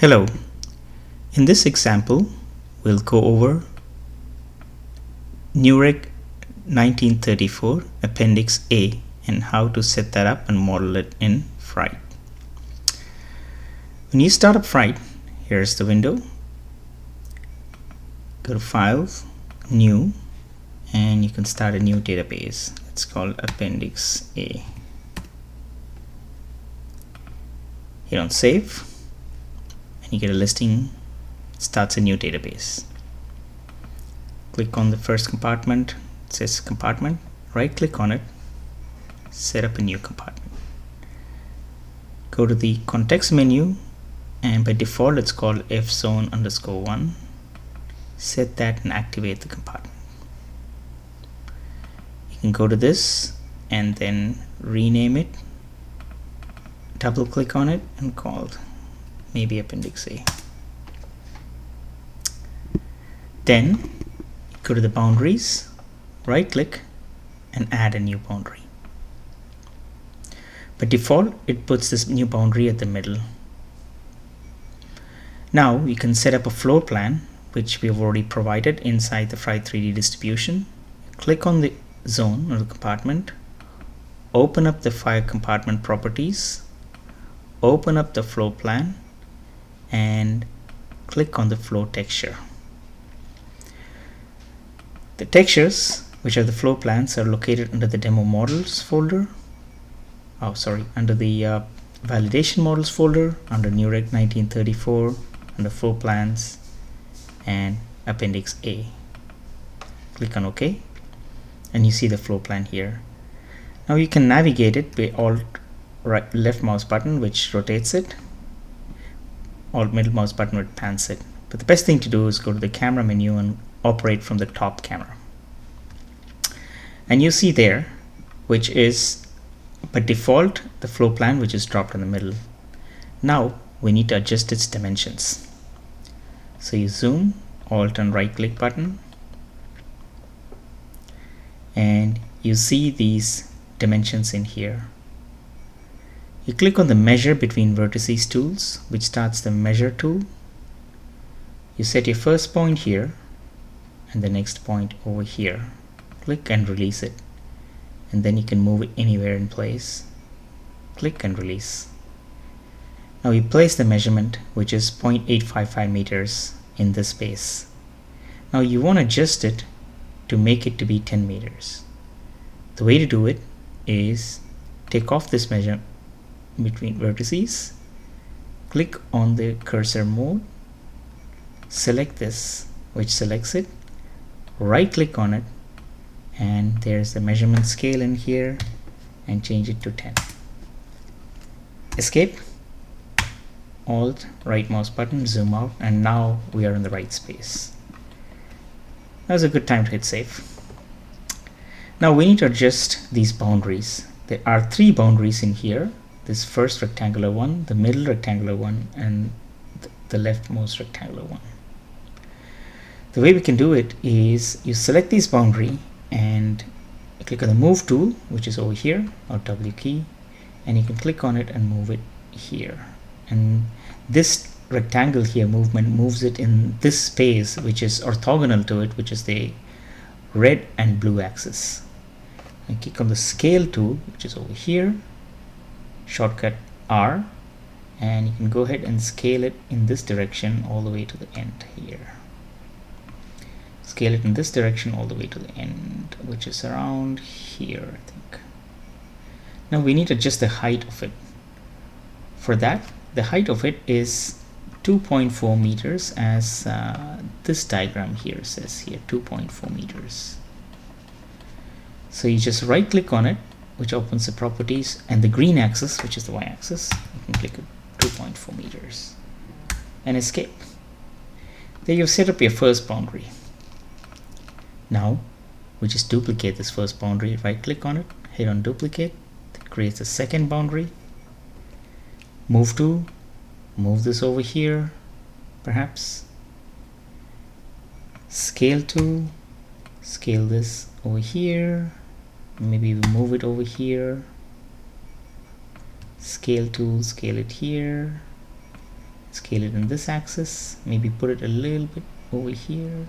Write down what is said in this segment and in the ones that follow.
Hello, in this example we'll go over Nureg 1934 Appendix A and how to set that up and model it in Fright. When you start up Fright, here's the window. Go to Files, New, and you can start a new database. It's called Appendix A. Hit on Save. And you get a listing, starts a new database. Click on the first compartment, it says compartment, right click on it, set up a new compartment. Go to the context menu, and by default it's called fzone_1. Set that and activate the compartment. You can go to this and then rename it, double click on it and call it maybe Appendix A. Then go to the boundaries, right click and add a new boundary. By default it puts this new boundary at the middle. Now you can set up a floor plan which we have already provided inside the Fright 3D distribution. Click on the zone or the compartment, open up the fire compartment properties, open up the floor plan and click on the floor texture. The textures, which are the floor plans, are located under the demo models folder. Under the validation models folder, under Nureg 1934, under floor plans and Appendix A. Click on OK and you see the floor plan here. Now you can navigate it by left mouse button, which rotates it, or middle mouse button which pans it. But the best thing to do is go to the camera menu and operate from the top camera. And you see there, which is by default the floor plan, which is dropped in the middle. Now we need to adjust its dimensions. So you zoom, alt and right click button, and you see these dimensions in here. You click on the measure between vertices tools, which starts the measure tool. You set your first point here and the next point over here. Click and release it, and then you can move it anywhere in place. Click and release. Now you place the measurement, which is 0.855 meters in this space. Now you want to adjust it to make it to be 10 meters. The way to do it is take off this measure between vertices, click on the cursor mode, select this, which selects it, right click on it, and there's the measurement scale in here, and change it to 10. Escape, alt, right mouse button, zoom out, and now we are in the right space. That was a good time to hit save. Now we need to adjust these boundaries. There are 3 boundaries in here. This first rectangular one, the middle rectangular one, and the leftmost rectangular one. The way we can do it is you select this boundary and click on the move tool, which is over here, or W key, and you can click on it and move it here. And this rectangle here movement moves it in this space, which is orthogonal to it, which is the red and blue axis. And click on the scale tool, which is over here, shortcut R, and you can go ahead and scale it in this direction all the way to the end here. Scale it in this direction all the way to the end, which is around here, I think. Now we need to adjust the height of it. For that, the height of it is 2.4 meters, as this diagram here says here, 2.4 meters. So you just right click on it, which opens the properties, and the green axis, which is the y-axis, you can click it 2.4 meters and escape. There you've set up your first boundary. Now we just duplicate this first boundary, right click on it, hit on duplicate, that creates a second boundary. Move tool, move this over here, perhaps. Scale tool, scale this over here. Maybe we move it over here. Scale tool, scale it here. scale it in this axis, maybe put it a little bit over here,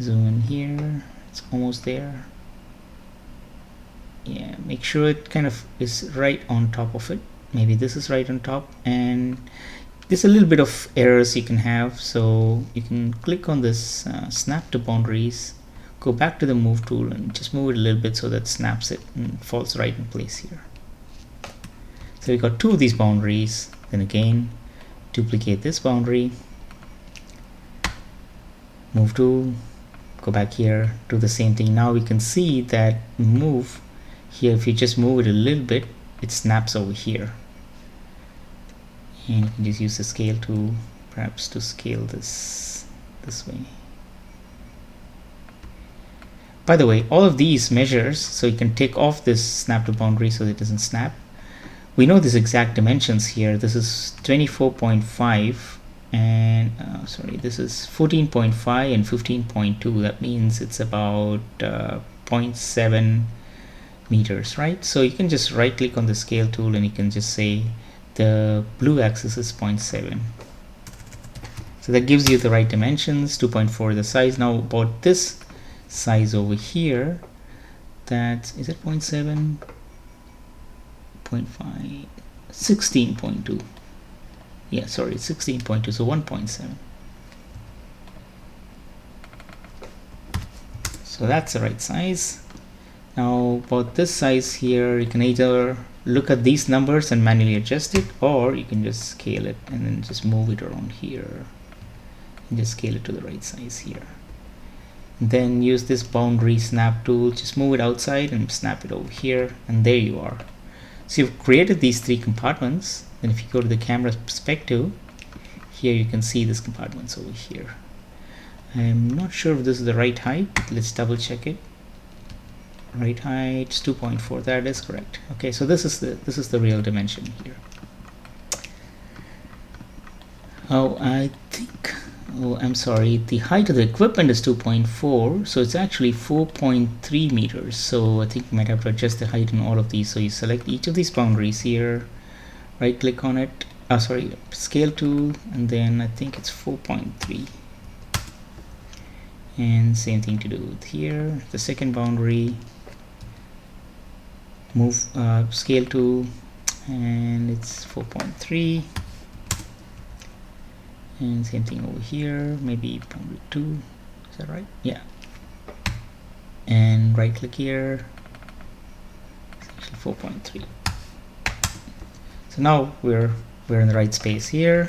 zoom in here, it's almost there. Yeah, make sure it kind of is right on top of it. Maybe this is right on top, and there's a little bit of errors you can have, so you can click on this snap to boundaries, go back to the move tool and just move it a little bit so that snaps it and falls right in place here. So we got two of these boundaries. Then again, duplicate this boundary, move tool, go back here, do the same thing. Now we can see that move here, if you just move it a little bit, it snaps over here. And you can just use the scale tool perhaps to scale this way. By the way, all of these measures, so you can take off this snap to boundary so that it doesn't snap. We know this exact dimensions here. This is 24.5 and sorry, this is 14.5 and 15.2. That means it's about 0.7 meters, right? So you can just right click on the scale tool and you can just say the blue axis is 0.7. So that gives you the right dimensions. 2.4 the size. Now about this size over here, that is it 0.7, 0.5, 16.2. Yeah, sorry, it's 16.2, so 1.7. So that's the right size. Now about this size here, you can either look at these numbers and manually adjust it, or you can just scale it and then just move it around here and just scale it to the right size here. Then use this boundary snap tool, just move it outside and snap it over here, and there you are. So you've created these three compartments. Then if you go to the camera perspective, here you can see these compartments over here. I'm not sure if this is the right height. Let's double check it. Right height is 2.4. That is correct. Okay, so this is the real dimension here. Oh, I think, oh, I'm sorry, the height of the equipment is 2.4, so it's actually 4.3 meters. So I think you might have to adjust the height in all of these. So you select each of these boundaries here, right click on it, sorry, scale tool, and then I think it's 4.3. And same thing to do with here, the second boundary, move scale tool, and it's 4.3. And same thing over here, maybe boundary 2, is that right? Yeah. And right click here, it's actually 4.3. So now we're in the right space here.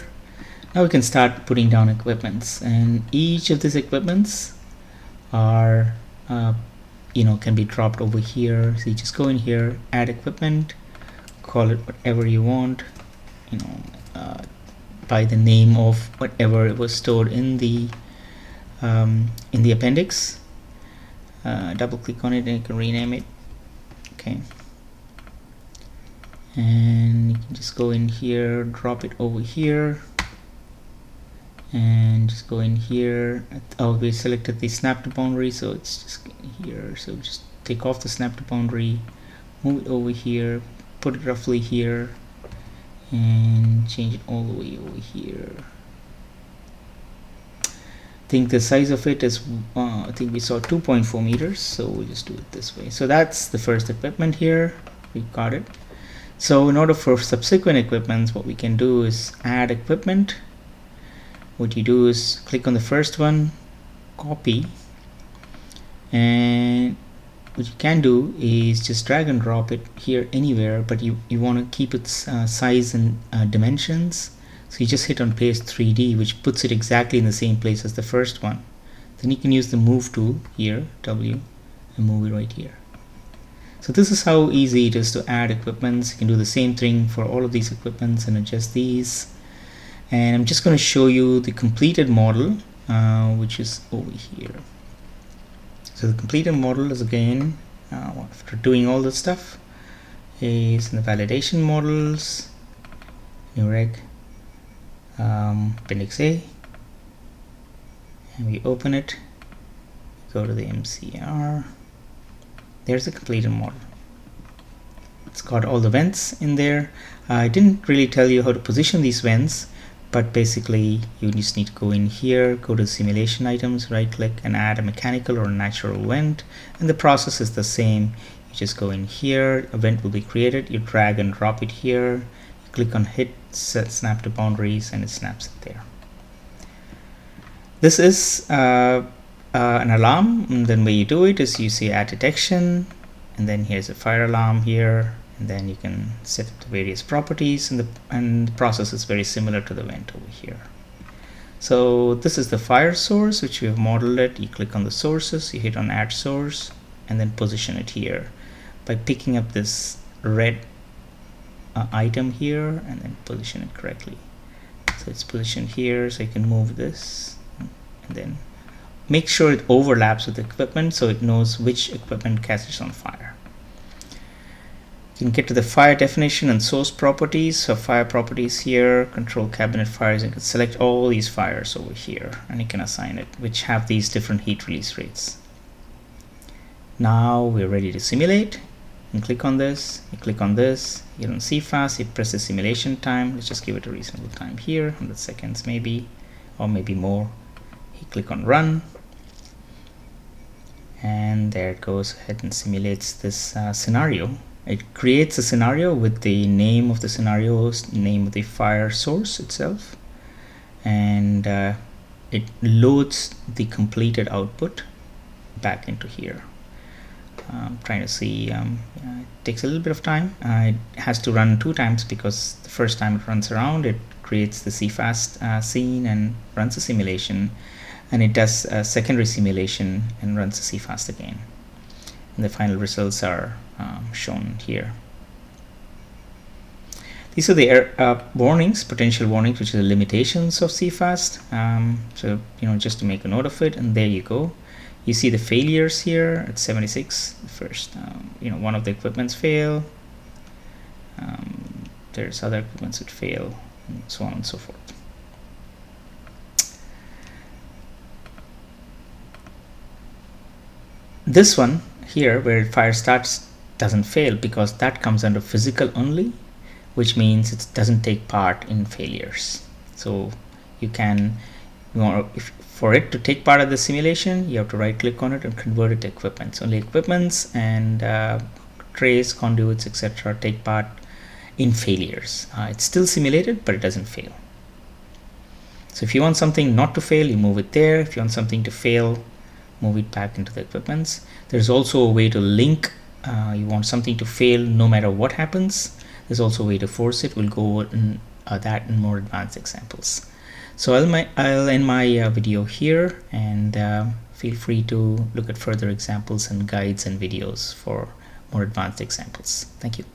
Now we can start putting down equipments, and each of these equipments are can be dropped over here. So you just go in here, add equipment, call it whatever you want, by the name of whatever it was stored in the appendix. Double click on it and you can rename it. Okay, and you can just go in here, drop it over here, and just go in here. Oh, we selected the snap to boundary, so it's just here. So just take off the snap to boundary, move it over here, put it roughly here, and change it all the way over here. I think the size of it is I think we saw 2.4 meters, so we'll just do it this way. So that's the first equipment here. We've got it. So in order for subsequent equipments, what we can do is add equipment. What you do is click on the first one, copy, and what you can do is just drag and drop it here anywhere, but you want to keep its size and dimensions. So you just hit on paste 3D, which puts it exactly in the same place as the first one. Then you can use the move tool here, W, and move it right here. So this is how easy it is to add equipments. You can do the same thing for all of these equipments and adjust these. And I'm just going to show you the completed model, which is over here. So the completed model is again, after doing all this stuff, is in the validation models, Nureg Appendix A, and we open it, go to the MCR. There's the completed model. it's got all the vents in there. I didn't really tell you how to position these vents, but basically you just need to go in here, go to simulation items, right click and add a mechanical or natural vent, and the process is the same. You just go in here, a vent will be created, you drag and drop it here, you click on hit set snap to boundaries, and it snaps it there. This is an alarm, and then the way you do it is you say add detection, and then here's a fire alarm here, and then you can set up the various properties, and the process is very similar to the vent over here. So this is the fire source which we have modeled it. You click on the sources, you hit on add source, and then position it here by picking up this red item here and then position it correctly. So it's positioned here, so you can move this and then make sure it overlaps with the equipment so it knows which equipment catches on fire. You can get to the fire definition and source properties. So fire properties here, control cabinet fires, you can select all these fires over here and you can assign it, which have these different heat release rates. Now we're ready to simulate. And click on this, you click on this, you don't see fast, you press the simulation time. Let's just give it a reasonable time here, 100 seconds maybe, or maybe more. You click on run, and there it goes ahead and simulates this scenario. It creates a scenario with the name of the scenario, name of the fire source itself, and it loads the completed output back into here. I'm trying to see, it takes a little bit of time. It has to run 2 times because the first time it runs around, it creates the CFast scene and runs a simulation, and it does a secondary simulation and runs the CFast again. And the final results are shown here. These are the warnings, potential warnings, which are the limitations of CFast. So, just to make a note of it, and there you go. You see the failures here at 76. First, one of the equipments fail. There's other equipments that fail, and so on and so forth. This one here, where fire starts, doesn't fail because that comes under physical only, which means it doesn't take part in failures. So you can, for it to take part of the simulation, you have to right click on it and convert it to equipments. Only equipments and trays, conduits, etc. take part in failures. It's still simulated, but it doesn't fail. So if you want something not to fail, you move it there. If you want something to fail, move it back into the equipments. There's also a way to link. You want something to fail no matter what happens. There's also a way to force it. We'll go over that in more advanced examples. So I'll end my video here, and feel free to look at further examples and guides and videos for more advanced examples. Thank you.